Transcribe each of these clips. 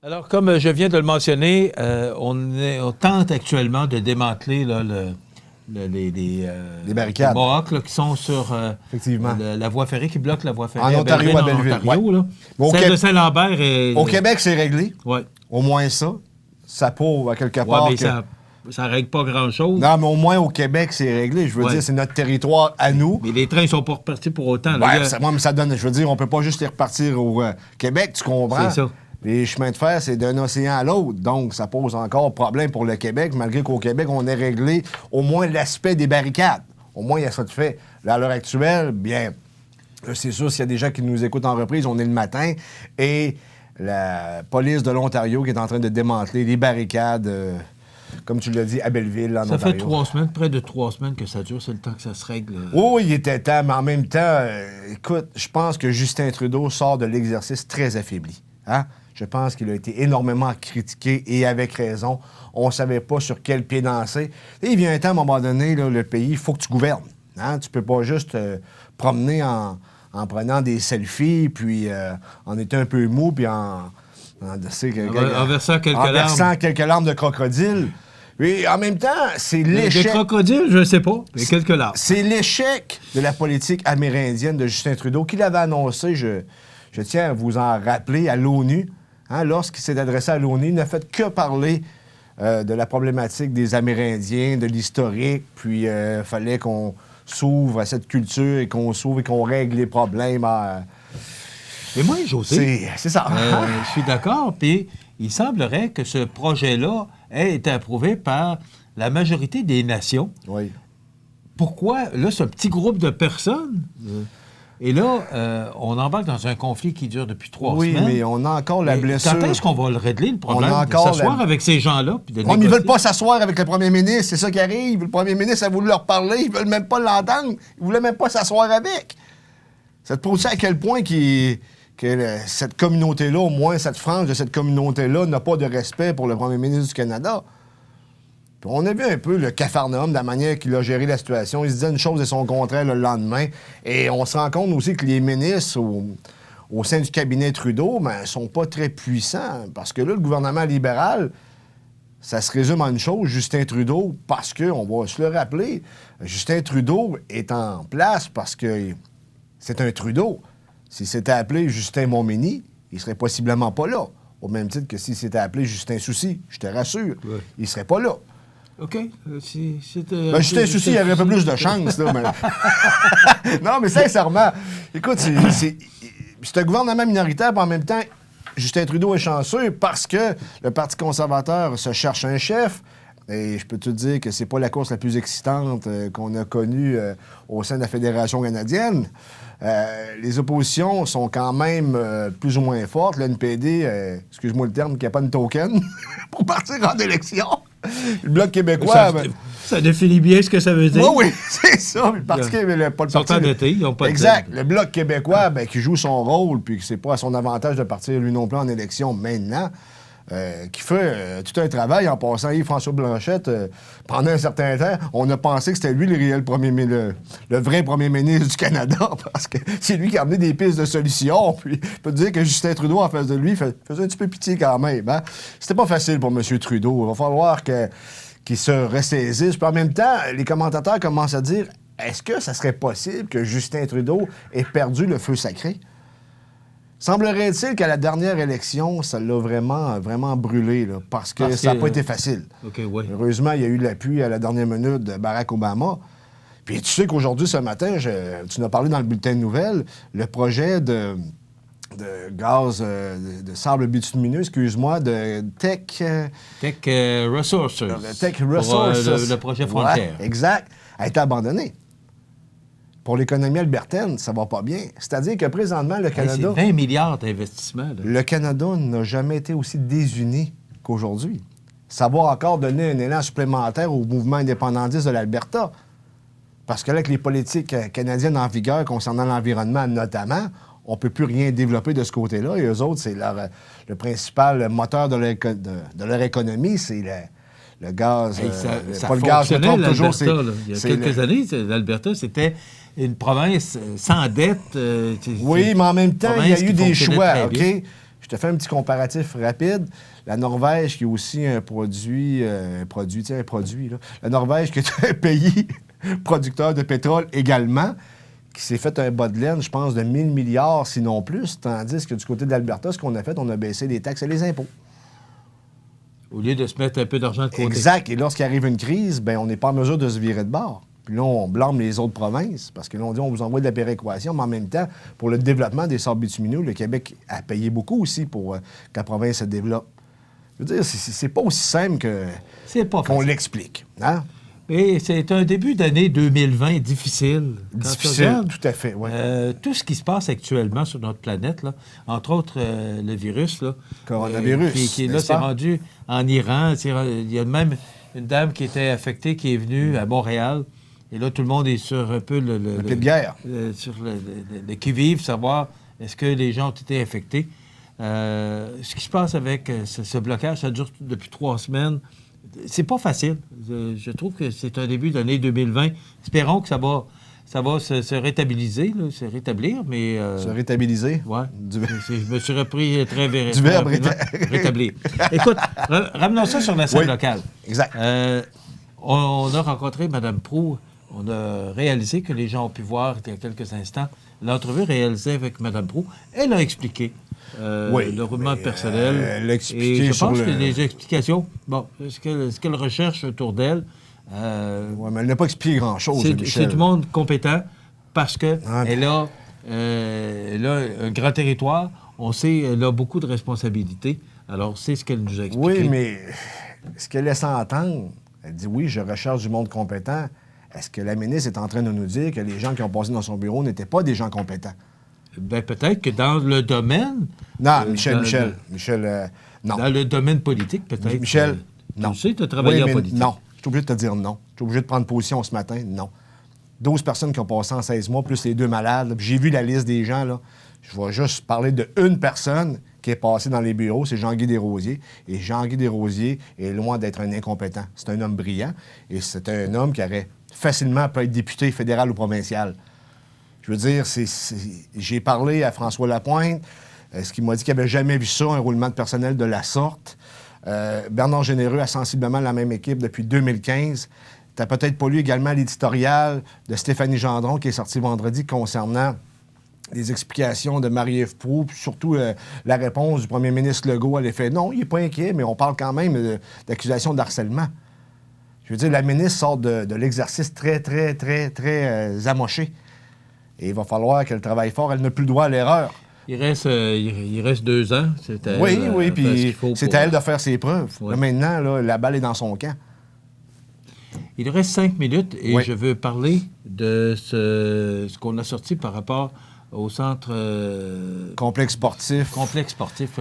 Alors, comme je viens de le mentionner, on tente actuellement de démanteler là, les barricades. Les Mohawks là, qui sont sur Effectivement. la voie ferrée, qui bloquent la voie ferrée. En Ontario, à Belleville. Ontario, là. Celle de Saint-Lambert est... Au Québec, c'est réglé. Oui. Au moins ça. Ça prouve à quelque part mais que... ça ne règle pas grand-chose. Non, mais au moins au Québec, c'est réglé. Je veux dire, c'est notre territoire à nous. Mais les trains ne sont pas repartis pour autant. Oui, mais ça donne... Je veux dire, on peut pas juste les repartir au Québec, tu comprends? C'est ça. Les chemins de fer, c'est d'un océan à l'autre. Donc, ça pose encore problème pour le Québec, malgré qu'au Québec, on ait réglé au moins l'aspect des barricades. Au moins, il y a ça de fait. Là, à l'heure actuelle, bien, c'est sûr, s'il y a des gens qui nous écoutent en reprise, on est le matin, et la police de l'Ontario qui est en train de démanteler les barricades, comme tu l'as dit, à Belleville, en Ontario. Ça fait 3 semaines, près de 3 semaines que ça dure. C'est le temps que ça se règle. Oui, il était temps, mais en même temps, écoute, je pense que Justin Trudeau sort de l'exercice très affaibli. Hein? Je pense qu'il a été énormément critiqué et avec raison. On ne savait pas sur quel pied danser. Et il vient un temps, à un moment donné, là, le pays, il faut que tu gouvernes. Hein? Tu peux pas juste promener en prenant des selfies, puis en étant un peu mou, puis en versant quelques larmes de crocodile. Et en même temps, c'est l'échec... Des crocodiles, je ne sais pas, mais quelques larmes. C'est l'échec de la politique amérindienne de Justin Trudeau qu'il avait annoncé, je tiens à vous en rappeler, à l'ONU. Hein, lorsqu'il s'est adressé à l'ONU, il n'a fait que parler de la problématique des Amérindiens, de l'historique, puis il fallait qu'on s'ouvre à cette culture et qu'on s'ouvre et qu'on règle les problèmes. Mais moi, José, c'est ça. Je suis d'accord, puis il semblerait que ce projet-là ait été approuvé par la majorité des nations. Oui. Pourquoi? Là, c'est un petit groupe de personnes... Et là, on embarque dans un conflit qui dure depuis 3 semaines. Oui, mais on a encore la blessure. Quand est-ce qu'on va le régler, le problème? On a encore s'asseoir avec ces gens-là? Puis de mais ils ne veulent pas s'asseoir avec le premier ministre. C'est ça qui arrive. Le premier ministre a voulu leur parler. Ils ne veulent même pas l'entendre. Ils ne voulaient même pas s'asseoir avec. Ça te prouve à quel point que cette communauté-là, au moins cette frange de cette communauté-là, n'a pas de respect pour le premier ministre du Canada. Puis on a vu un peu le capharnaüm de la manière qu'il a géré la situation. Il se disait une chose et son contraire le lendemain. Et on se rend compte aussi que les ministres au sein du cabinet Trudeau ne sont pas très puissants. Parce que là, le gouvernement libéral, ça se résume en une chose, Justin Trudeau, parce qu'on va se le rappeler, Justin Trudeau est en place parce que c'est un Trudeau. S'il s'était appelé Justin Montminy, il ne serait possiblement pas là. Au même titre que s'il s'était appelé Justin Soucy, je te rassure, il ne serait pas là. OK. Justin Soucy, il y avait un peu plus de chance, là. Mais... non, mais sincèrement, écoute, c'est un gouvernement minoritaire, mais en même temps, Justin Trudeau est chanceux parce que le Parti conservateur se cherche un chef. Et je peux te dire que c'est pas la course la plus excitante qu'on a connue au sein de la Fédération canadienne. Les oppositions sont quand même plus ou moins fortes. Le NPD, excuse-moi le terme, qui n'a pas de token pour partir en élection. Le Bloc québécois... Ça définit bien ce que ça veut dire. Oui, c'est ça. Le Parti québécois... Pas le sortant d'été, ils n'ont pas exact. Le Bloc québécois, qui joue son rôle, puis que c'est pas à son avantage de partir lui non plus en élection maintenant... qui fait tout un travail en passant Yves-François Blanchette pendant un certain temps. On a pensé que c'était lui le vrai premier ministre du Canada parce que c'est lui qui a amené des pistes de solutions. Puis je peux te dire que Justin Trudeau, en face de lui, faisait un petit peu pitié quand même. Hein? C'était pas facile pour M. Trudeau. Il va falloir qu'il se ressaisisse. Puis en même temps, les commentateurs commencent à dire, est-ce que ça serait possible que Justin Trudeau ait perdu le feu sacré? Semblerait-il qu'à la dernière élection, ça l'a vraiment brûlé, là, parce que ça n'a pas été facile. Okay, ouais. Heureusement, il y a eu l'appui à la dernière minute de Barack Obama. Puis tu sais qu'aujourd'hui, ce matin, tu nous as parlé dans le bulletin de nouvelles, le projet de gaz, de sable bitumineux, excuse-moi, de Tech Resources. Tech Resources. Le projet Frontière. Ouais, exact. A été abandonné. Pour l'économie albertaine, ça va pas bien. C'est-à-dire que présentement, le Canada... c'est 20 milliards d'investissements. Le Canada n'a jamais été aussi désuni qu'aujourd'hui. Ça va encore donner un élan supplémentaire au mouvement indépendantiste de l'Alberta. Parce que là, avec les politiques canadiennes en vigueur concernant l'environnement notamment, on ne peut plus rien développer de ce côté-là. Et eux autres, c'est le principal moteur de leur économie, c'est le gaz. Ça pas le gaz, je me toujours. Il y a quelques années, l'Alberta, c'était une province sans dette. Oui, mais en même temps, il y a eu des choix, OK? Je te fais un petit comparatif rapide. La Norvège, qui est aussi un produit, là. La Norvège, qui est un pays producteur de pétrole également, qui s'est fait un bas de laine, je pense, de 1000 milliards, sinon plus, tandis que du côté de l'Alberta, ce qu'on a fait, on a baissé les taxes et les impôts. Au lieu de se mettre un peu d'argent de côté. Exact. Et lorsqu'arrive une crise, ben on n'est pas en mesure de se virer de bord. Puis là, on blâme les autres provinces, parce que là, on dit on vous envoie de la péréquation, mais en même temps, pour le développement des sables bitumineux, le Québec a payé beaucoup aussi pour que la province se développe. Je veux dire, c'est pas aussi simple qu'on l'explique. Hein? Et c'est un début d'année 2020 difficile. Difficile, tout à fait, oui. Tout ce qui se passe actuellement sur notre planète, là, entre autres le virus, là, coronavirus, qui là, s'est rendu en Iran. Il y a même une dame qui était affectée qui est venue à Montréal. Et là, tout le monde est sur un peu le pied de guerre. Sur le qui-vive, savoir est-ce que les gens ont été infectés. Ce qui se passe avec ce blocage, ça dure depuis 3 semaines. C'est pas facile. Je trouve que c'est un début d'année 2020. Espérons que ça va se rétablir, mais... Se rétabiliser? Oui. Je me suis repris très du verbe rétablir. Écoute, ramenons ça sur la scène locale. Exact. On a rencontré Mme Proulx. On a réalisé que les gens ont pu voir il y a quelques instants l'entrevue réalisée avec Mme Proulx. Elle a expliqué le roulement de personnel. Elle a expliqué et je pense que les explications, ce qu'elle recherche autour d'elle... oui, mais elle n'a pas expliqué grand-chose, Michel. C'est du monde compétent parce qu'elle a un grand territoire. On sait qu'elle a beaucoup de responsabilités. Alors, c'est ce qu'elle nous a expliqué. Oui, mais ce qu'elle laisse entendre, elle dit oui, je recherche du monde compétent. Est-ce que la ministre est en train de nous dire que les gens qui ont passé dans son bureau n'étaient pas des gens compétents? Bien, peut-être que dans le domaine... Non, Michel, non. Dans le domaine politique, peut-être. Michel, non. Tu sais, tu as travaillé en politique. Non, je suis obligé de te dire non. Je suis obligé de prendre position ce matin, non. 12 personnes qui ont passé en 16 mois, plus les 2 malades. J'ai vu la liste des gens, là. Je vais juste parler d'une personne qui est passée dans les bureaux, c'est Jean-Guy Desrosiers. Et Jean-Guy Desrosiers est loin d'être un incompétent. C'est un homme brillant et c'est un homme qui aurait facilement pu être député fédéral ou provincial. Je veux dire, j'ai parlé à François Lapointe, ce qui m'a dit qu'il n'avait jamais vu ça, un roulement de personnel de la sorte. Bernard Généreux a sensiblement la même équipe depuis 2015. Tu n'as peut-être pas lu également l'éditorial de Stéphanie Gendron qui est sorti vendredi concernant les explications de Marie-Ève Proulx, puis surtout la réponse du premier ministre Legault à l'effet non, il n'est pas inquiet, mais on parle quand même d'accusations d'harcèlement. Je veux dire, la ministre sort de l'exercice très, très, très, très amoché. Et il va falloir qu'elle travaille fort. Elle n'a plus le droit à l'erreur. Il reste 2 ans. Oui, puis c'est à elle de faire ses preuves. Ouais. Là, maintenant, là, la balle est dans son camp. Il reste 5 minutes et je veux parler de ce qu'on a sorti par rapport au centre... complexe sportif. Complexe sportif.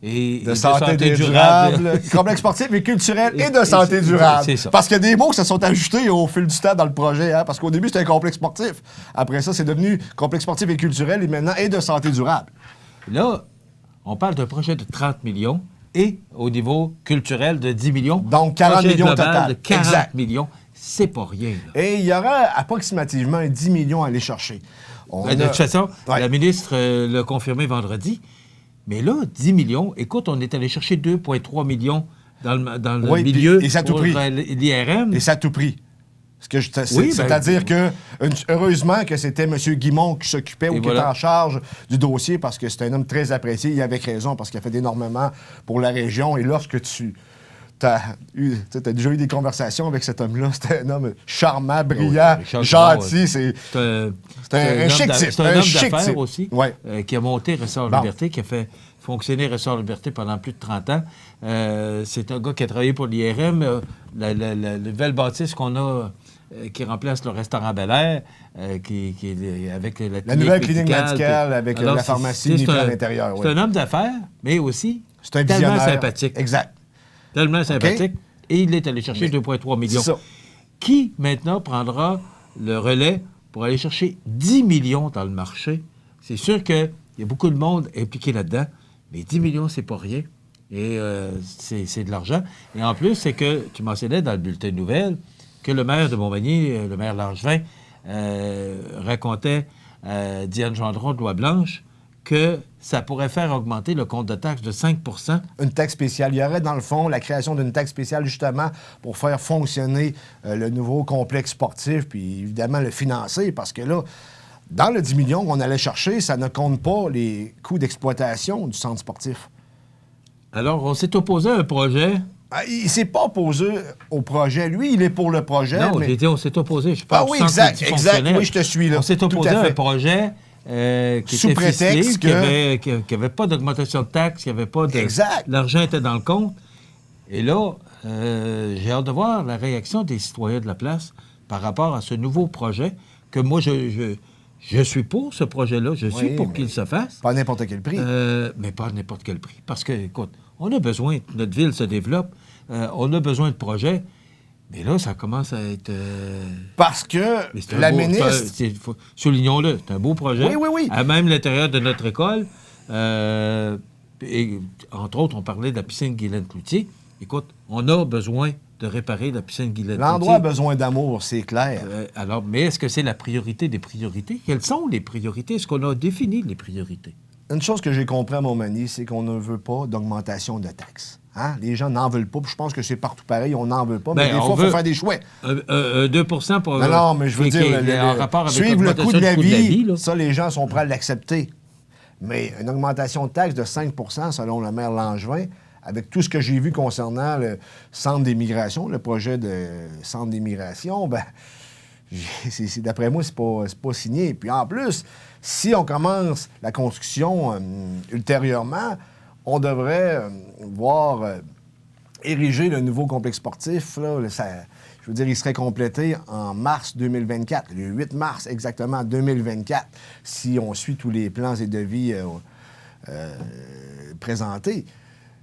Et de santé durable. Complexe sportif et culturel et de santé durable. C'est ça. Parce qu'il y a des mots qui se sont ajoutés au fil du temps dans le projet. Hein? Parce qu'au début, c'était un complexe sportif. Après ça, c'est devenu complexe sportif et culturel et maintenant, et de santé durable. Là, on parle d'un projet de 30 millions et au niveau culturel de 10 millions. Donc, 40 millions total. De 40 millions. C'est pas rien. Là. Et il y aura approximativement 10 millions à aller chercher. De toute façon, la ministre l'a confirmé vendredi. Mais là, 10 millions, écoute, on est allé chercher 2,3 millions dans le milieu et ça pour l'IRM. Et ça a tout pris. C'est-à-dire que, heureusement que c'était M. Guimond qui s'occupait ou qui était en charge du dossier parce que c'est un homme très apprécié. Il avait raison parce qu'il a fait énormément pour la région. Et lorsque tu as déjà eu des conversations avec cet homme-là, c'était un homme charmant, brillant, gentil. C'est un chic type. C'est un homme d'affaires aussi, ouais. Qui a monté Ressort Liberté, qui a fait fonctionner Ressort Liberté pendant plus de 30 ans. C'est un gars qui a travaillé pour l'IRM. La nouvelle bâtisse qu'on a, qui remplace le restaurant Bel-Air, qui est avec la nouvelle clinique médicale, avec la pharmacie à l'intérieur. C'est un homme d'affaires, mais aussi tellement sympathique. Exact. Tellement sympathique. Et il est allé chercher 2,3 millions. C'est ça. Qui, maintenant, prendra le relais pour aller chercher 10 millions dans le marché? C'est sûr qu'il y a beaucoup de monde impliqué là-dedans, mais 10 millions, c'est pas rien. Et c'est de l'argent. Et en plus, c'est que, tu mentionnais dans le bulletin de nouvelles, que le maire de Montmagny, le maire Langevin, racontait à Diane Gendron de Loi-Blanche que ça pourrait faire augmenter le compte de taxe de 5 %. Une taxe spéciale. Il y aurait, dans le fond, la création d'une taxe spéciale, justement, pour faire fonctionner le nouveau complexe sportif, puis évidemment le financer, parce que là, dans le 10 millions qu'on allait chercher, ça ne compte pas les coûts d'exploitation du centre sportif. Alors, on s'est opposé à un projet. Il ne s'est pas opposé au projet. Lui, il est pour le projet. Non, mais... j'ai dit on s'est opposé. Je parle oui, du centre exact. multifonctionnel. Oui, je te suis là. On s'est opposé à un projet qui sous était prétexte ficelé, qui n'avait pas d'augmentation de taxes, qui n'avait pas de... Exact. L'argent était dans le compte. Et là, j'ai hâte de voir la réaction des citoyens de la place par rapport à ce nouveau projet que moi, je suis pour ce projet-là. Je suis pour qu'il se fasse. Pas à n'importe quel prix. Mais pas à n'importe quel prix. Parce que, écoute, on a besoin, notre ville se développe, on a besoin de projets, mais là, ça commence à être... Parce que la ministre... Soulignons-le, c'est un beau projet. Oui. À même l'intérieur de notre école. Et, entre autres, on parlait de la piscine Guylaine-Cloutier. Écoute, on a besoin de réparer la piscine Guylaine-Cloutier. L'endroit a besoin d'amour, c'est clair. Alors, mais est-ce que c'est la priorité des priorités? Quelles sont les priorités? Est-ce qu'on a défini les priorités? Une chose que j'ai compris à Montmagny, c'est qu'on ne veut pas d'augmentation de taxes. Hein? Les gens n'en veulent pas. Puis je pense que c'est partout pareil, on n'en veut pas. Mais des fois, il faut faire des choix. 2 pour... Non, mais je veux dire, en rapport avec suivre le coût de la vie, là. ça, les gens sont prêts à l'accepter. Mais une augmentation de taxes de 5 selon le maire Langevin, avec tout ce que j'ai vu concernant le centre d'immigration, le projet de centre d'immigration, ben, d'après moi, c'est pas signé. Puis en plus, si on commence la construction ultérieurement, on devrait voir ériger le nouveau complexe sportif. Là, je veux dire, il serait complété en mars 2024, le 8 mars exactement 2024, si on suit tous les plans et devis présentés.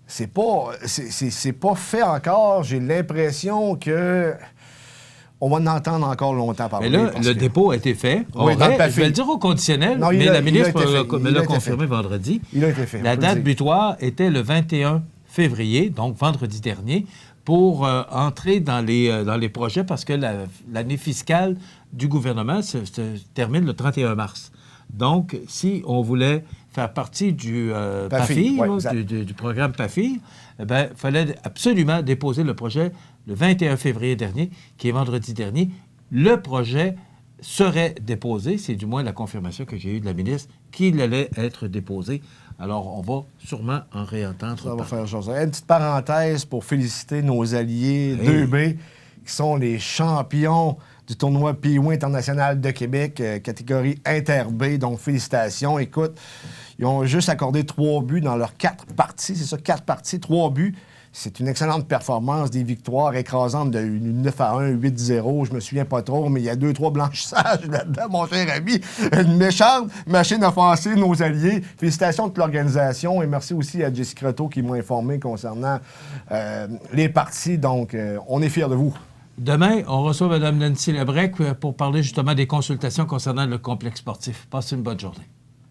C'est pas fait encore. J'ai l'impression que on va en entendre encore longtemps parler. Mais là, le dépôt a été fait. Oui, je vais le dire au conditionnel, mais la ministre me l'a confirmé vendredi. Il a été fait. La date butoir était le 21 février, donc vendredi dernier, pour entrer dans les projets parce que l'année fiscale du gouvernement se termine le 31 mars. Donc, si on voulait faire partie du PAFIR, du programme PAFIR, il fallait absolument déposer le projet le 21 février dernier, qui est vendredi dernier. Le projet serait déposé, c'est du moins la confirmation que j'ai eue de la ministre, qu'il allait être déposé. Alors, on va sûrement en réentendre. Ça va faire chose. Une petite parenthèse pour féliciter nos alliés 2B, qui sont les champions du tournoi P1 international de Québec, catégorie Inter-B. Donc, félicitations. Écoute, ils ont juste accordé 3 buts dans leurs 4 parties. C'est ça, 4 parties, 3 buts. C'est une excellente performance, des victoires écrasantes de 9-1, 8-0, je me souviens pas trop, mais il y a 2-3 blanchissages là-dedans, mon cher ami. Une méchante machine offensive, nos alliés. Félicitations de toute l'organisation et merci aussi à Jessica Croteau qui m'a informé concernant les parties. Donc, on est fiers de vous. Demain, on reçoit Mme Nancy Lebrec pour parler justement des consultations concernant le complexe sportif. Passez une bonne journée.